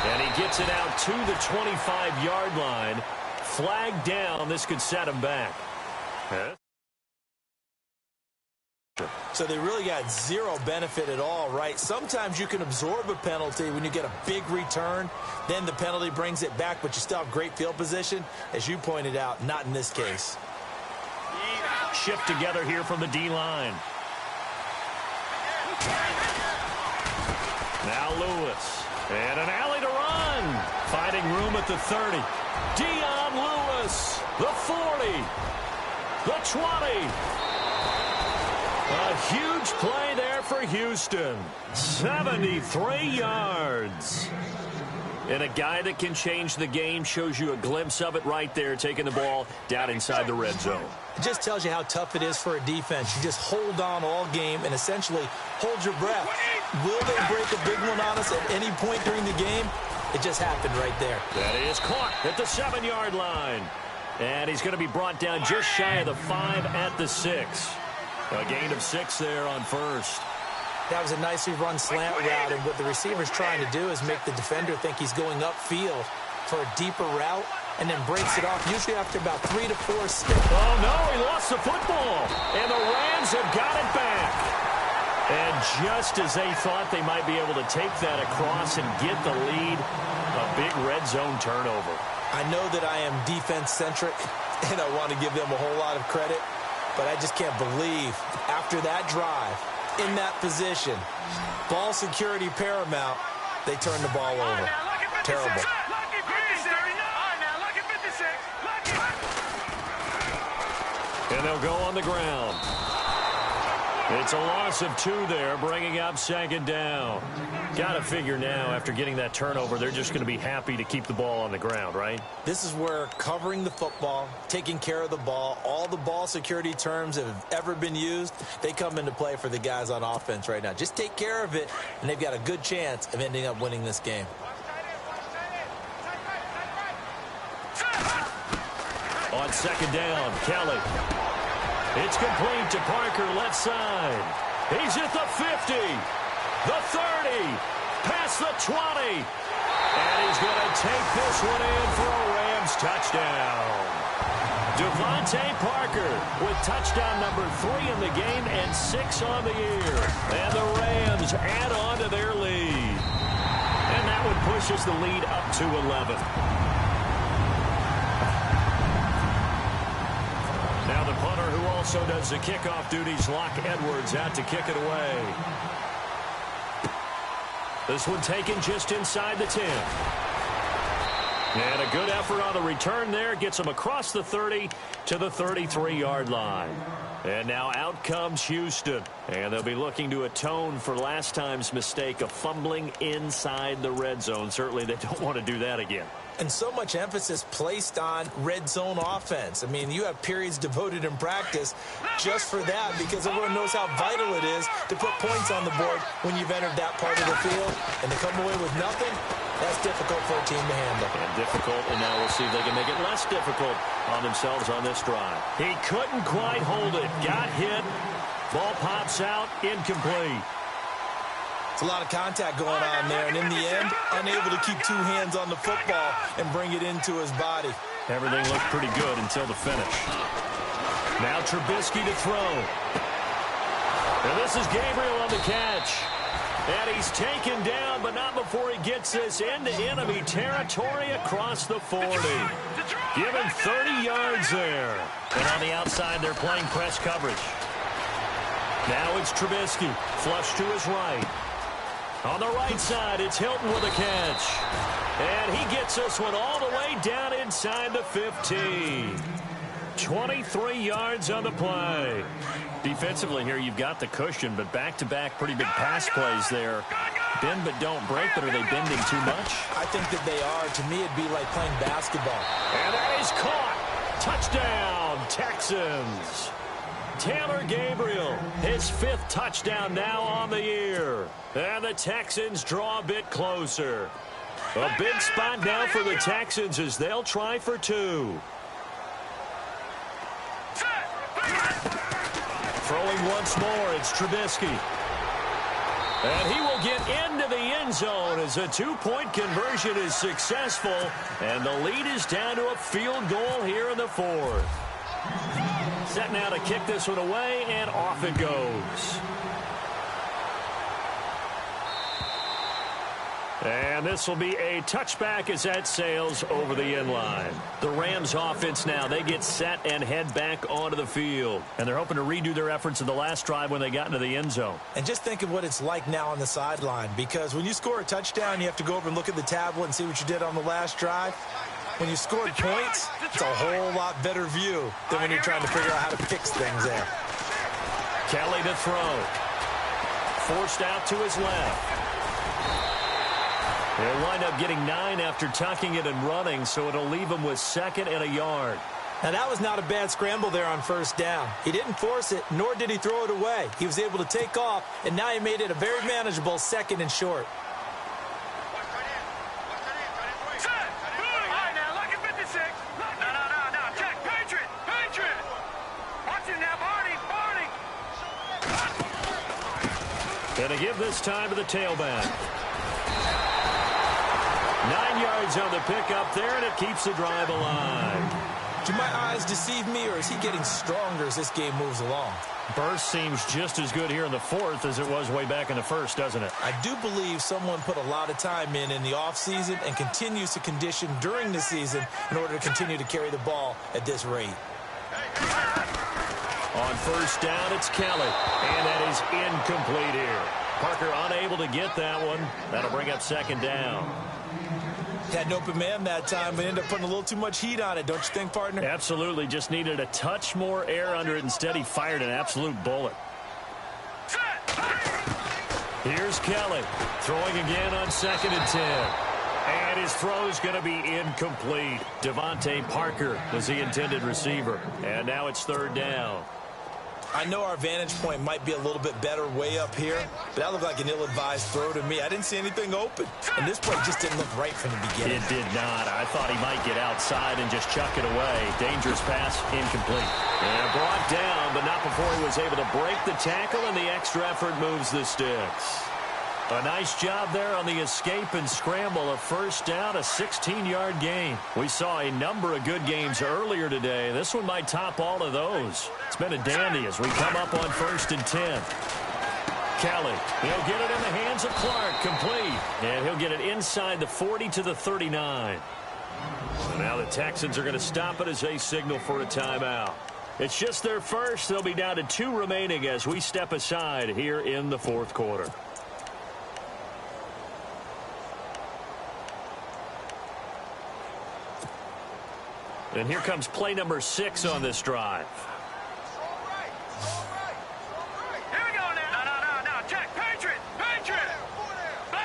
And he gets it out to the 25-yard line. Flag down. This could set him back. So they really got zero benefit at all, right? Sometimes you can absorb a penalty when you get a big return. Then the penalty brings it back, but you still have great field position. As you pointed out, not in this case. Shift together here from the D-line. Now Lewis. And an alley to run. Finding room at the 30. Dion Lewis. The 40. The 20. A huge play there for Houston. 73 yards. And a guy that can change the game, shows you a glimpse of it right there, taking the ball down inside the red zone. It just tells you how tough it is for a defense. You just hold on all game and essentially hold your breath. Will they break a big one on us at any point during the game? It just happened right there. That is caught at the 7-yard line. And he's going to be brought down just shy of the 5 at the 6. A gain of 6 there on 1st. That was a nicely run slant route, and what the receiver's trying to do is make the defender think he's going upfield for a deeper route and then breaks it off, usually after about 3 to 4 steps. Oh, no, he lost the football, and the Rams have got it back. And just as they thought they might be able to take that across and get the lead, a big red zone turnover. I know that I am defense-centric, and I want to give them a whole lot of credit, but I just can't believe after that drive, in that position, ball security paramount, they turn the ball over. Terrible. And they'll go on the ground. It's a loss of 2 there, bringing up 2nd down. Got to figure now, after getting that turnover, they're just going to be happy to keep the ball on the ground, right? This is where covering the football, taking care of the ball, all the ball security terms that have ever been used, they come into play for the guys on offense right now. Just take care of it, and they've got a good chance of ending up winning this game. On 2nd down, Kelly. It's complete to Parker, left side. He's at the 50, the 30, past the 20. And he's going to take this one in for a Rams touchdown. Devontae Parker with touchdown number 3 in the game and 6 on the year. And the Rams add on to their lead. And that one pushes the lead up to 11. Now the punter, who also does the kickoff duties, Locke Edwards, out to kick it away. This one taken just inside the 10. And a good effort on the return there. Gets him across the 30 to the 33-yard line. And now out comes Houston. And they'll be looking to atone for last time's mistake of fumbling inside the red zone. Certainly they don't want to do that again. And so much emphasis placed on red zone offense. I mean, you have periods devoted in practice just for that, because everyone knows how vital it is to put points on the board when you've entered that part of the field. And to come away with nothing, that's difficult for a team to handle. And difficult, and now we'll see if they can make it less difficult on themselves on this drive. He couldn't quite hold it. Got hit. Ball pops out. Incomplete. It's a lot of contact going on there, and in the end, unable to keep 2 hands on the football and bring it into his body. Everything looked pretty good until the finish. Now Trubisky to throw. And this is Gabriel on the catch. And he's taken down, but not before he gets this into enemy territory across the 40. Give him 30 yards there. And on the outside, they're playing press coverage. Now it's Trubisky, flush to his right. On the right side, it's Hilton with a catch. And he gets this one all the way down inside the 15. 23 yards on the play. Defensively here, you've got the cushion, but back-to-back pretty big pass plays there. Bend but don't break, but are they bending too much? I think that they are. To me, it'd be like playing basketball. And that is caught. Touchdown, Texans. Taylor Gabriel, his 5th touchdown now on the year. And the Texans draw a bit closer. A big spot now for the Texans as they'll try for 2. Throwing once more, it's Trubisky. And he will get into the end zone as a 2-point conversion is successful. And the lead is down to a field goal here in the 4th. Set now to kick this one away, and off it goes. And this will be a touchback as that sails over the end line. The Rams offense now, they get set and head back onto the field. And they're hoping to redo their efforts in the last drive when they got into the end zone. And just think of what it's like now on the sideline, because when you score a touchdown, you have to go over and look at the tablet and see what you did on the last drive. When you scored points, it's a whole lot better view than when you're trying to figure out how to fix things there. Kelly to throw. Forced out to his left. He'll wind up getting 9 after tucking it and running, so it'll leave him with 2nd and a yard. Now, that was not a bad scramble there on 1st down. He didn't force it, nor did he throw it away. He was able to take off, and now he made it a very manageable 2nd and short. Going to give this time to the tailback. 9 yards on the pickup there, and it keeps the drive alive. Do my eyes deceive me, or is he getting stronger as this game moves along? Burst seems just as good here in the fourth as it was way back in the first, doesn't it? I do believe someone put a lot of time in the offseason and continues to condition during the season in order to continue to carry the ball at this rate. On first down, it's Kelly, and that is incomplete here. Parker unable to get that one. That'll bring up second down. Had an open man that time, but ended up putting a little too much heat on it, don't you think, partner? Absolutely. Just needed a touch more air under it. Instead, he fired an absolute bullet. Here's Kelly, throwing again on 2nd and 10. And his throw's going to be incomplete. Devontae Parker was the intended receiver. And now it's 3rd down. I know our vantage point might be a little bit better way up here, but that looked like an ill-advised throw to me. I didn't see anything open, and this play just didn't look right from the beginning. It did not. I thought he might get outside and just chuck it away. Dangerous pass, incomplete. And brought down, but not before he was able to break the tackle, and the extra effort moves the sticks. A nice job there on the escape and scramble. A first down, a 16-yard gain. We saw a number of good games earlier today. This one might top all of those. It's been a dandy as we come up on 1st and 10. Kelly, he'll get it in the hands of Clark, complete. And he'll get it inside the 40 to the 39. So now the Texans are going to stop it as they signal for a timeout. It's just their first. They'll be down to 2 remaining as we step aside here in the 4th quarter. And here comes play number 6 on this drive. Here we go now. No. Jack, Patriot. Back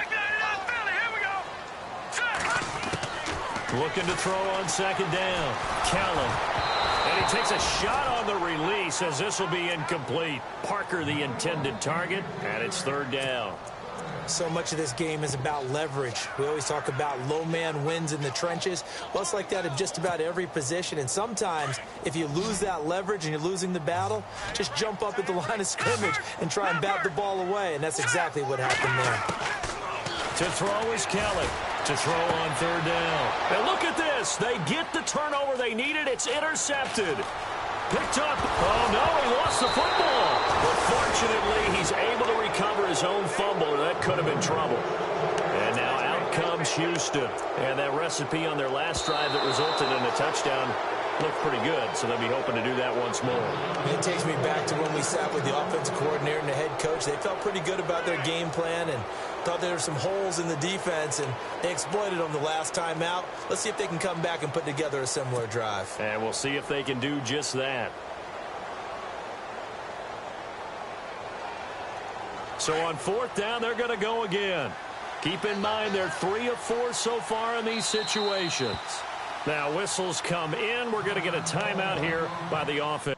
down to Philly. Here we go. Set. Looking to throw on 2nd down. Kelly. And he takes a shot on the release as this will be incomplete. Parker the intended target, and it's 3rd down. So much of this game is about leverage. We always talk about low man wins in the trenches. Well, it's like that in just about every position. And sometimes, if you lose that leverage and you're losing the battle, just jump up at the line of scrimmage and try and bat the ball away. And that's exactly what happened there. To throw is Kelly. To throw on 3rd down. And look at this. They get the turnover they needed. It's intercepted. Picked up. Oh, no, he lost the football. But fortunately, he's able to recover his own fumble, or that could have been trouble. And now out comes Houston. And that recipe on their last drive that resulted in a touchdown looked pretty good, so they'll be hoping to do that once more. It takes me back to when we sat with the offensive coordinator and the head coach. They felt pretty good about their game plan and thought there were some holes in the defense, and they exploited them the last time out. Let's see if they can come back and put together a similar drive. And we'll see if they can do just that. So on 4th down, they're going to go again. Keep in mind they're 3 of 4 so far in these situations. Now whistles come in. We're going to get a timeout here by the offense.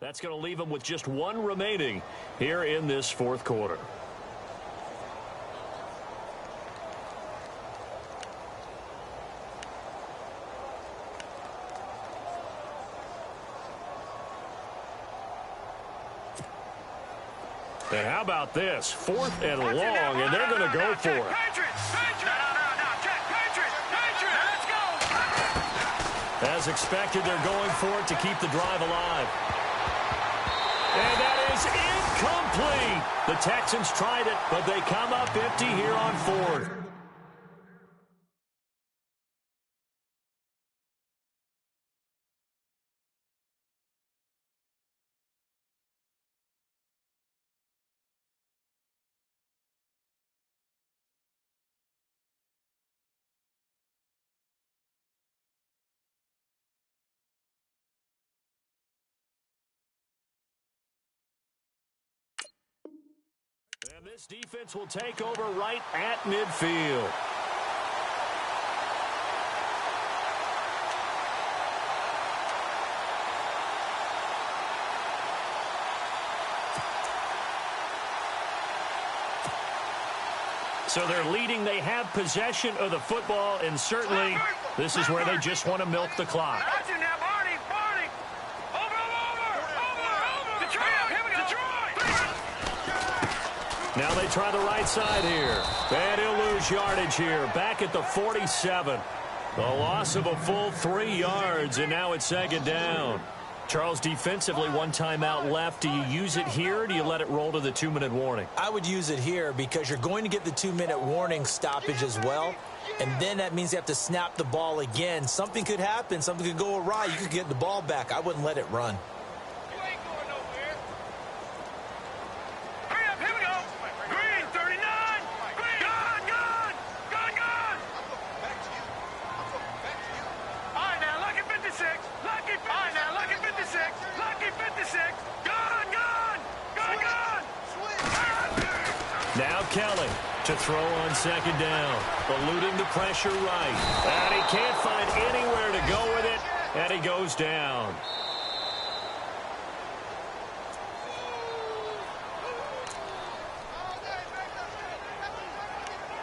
That's going to leave them with just 1 remaining here in this 4th quarter. And how about this? 4th and long, and they're going to go for it. As expected, they're going for it to keep the drive alive. And that is incomplete. The Texans tried it, but they come up empty here on fourth. And this defense will take over right at midfield. So they're leading. They have possession of the football, and certainly this is where they just want to milk the clock. Now they try the right side here. And he'll lose yardage here. Back at the 47. A loss of a full 3 yards, and now it's second down. Charles, defensively, 1 timeout left. Do you use it here, or do you let it roll to the 2-minute warning? I would use it here because you're going to get the 2-minute warning stoppage as well. And then that means you have to snap the ball again. Something could happen. Something could go awry. You could get the ball back. I wouldn't let it run. Now Kelly to throw on second down. Eluding the pressure right. And he can't find anywhere to go with it. And he goes down.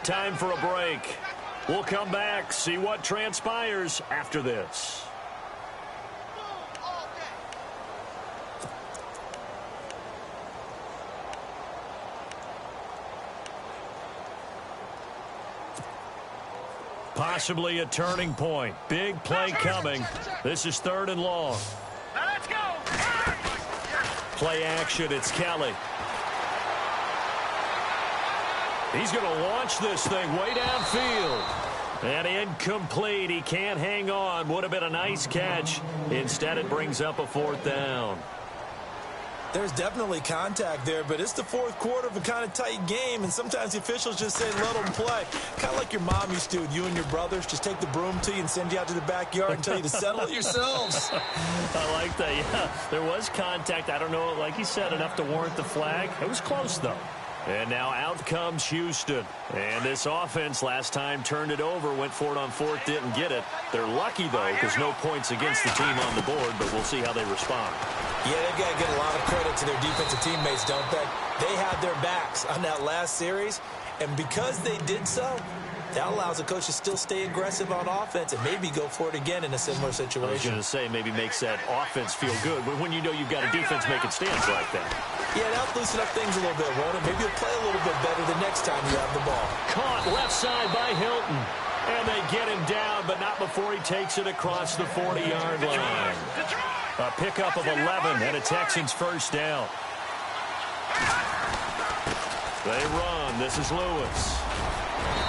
Time for a break. We'll come back, see what transpires after this. Possibly a turning point. Big play coming. This is 3rd and long. Now let's go. Play action. It's Kelly. He's going to launch this thing way downfield. And incomplete. He can't hang on. Would have been a nice catch. Instead, it brings up a 4th down. There's definitely contact there, but it's the 4th quarter of a kind of tight game, and sometimes the officials just say, let them play. Kind of like your mom used to with you and your brothers. Just take the broom to you and send you out to the backyard and tell you to settle it yourselves. I like that, yeah. There was contact. I don't know, like you said, enough to warrant the flag. It was close, though. And now out comes Houston. And this offense last time turned it over, went for it on 4th, didn't get it. They're lucky, though, because no points against the team on the board, but we'll see how they respond. Yeah, they've got to get a lot of credit to their defensive teammates, don't they? They had their backs on that last series, and because they did so, that allows the coach to still stay aggressive on offense and maybe go for it again in a similar situation. I was going to say, maybe makes that offense feel good when you know you've got a defense making stands like that. Yeah, that'll loosen up things a little bit, won't it? Maybe you'll play a little bit better the next time you have the ball. Caught left side by Hilton. And they get him down, but not before he takes it across the 40-yard line. A pickup of 11 and a Texans 1st down. They run. This is Lewis.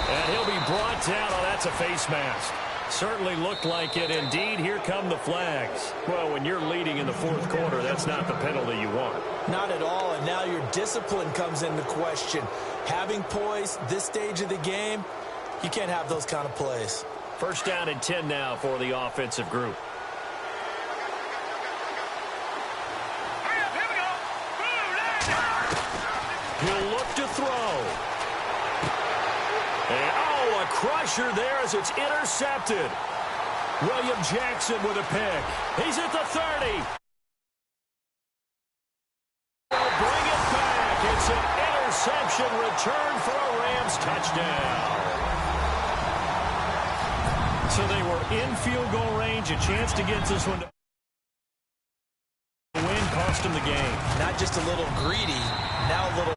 And he'll be brought down. Oh, that's a face mask. Certainly looked like it. Indeed, here come the flags. Well, when you're leading in the 4th quarter, that's not the penalty you want. Not at all, and now your discipline comes into question. Having poise this stage of the game, you can't have those kind of plays. 1st down and 10 now for the offensive group. He'll look to throw. And, oh, a crusher there as it's intercepted. William Jackson with a pick. He's at the 30. They'll bring it back. It's an interception return for a Rams touchdown. So they were in field goal range, a chance to get this one to win, cost them the game. Not just a little greedy, now a little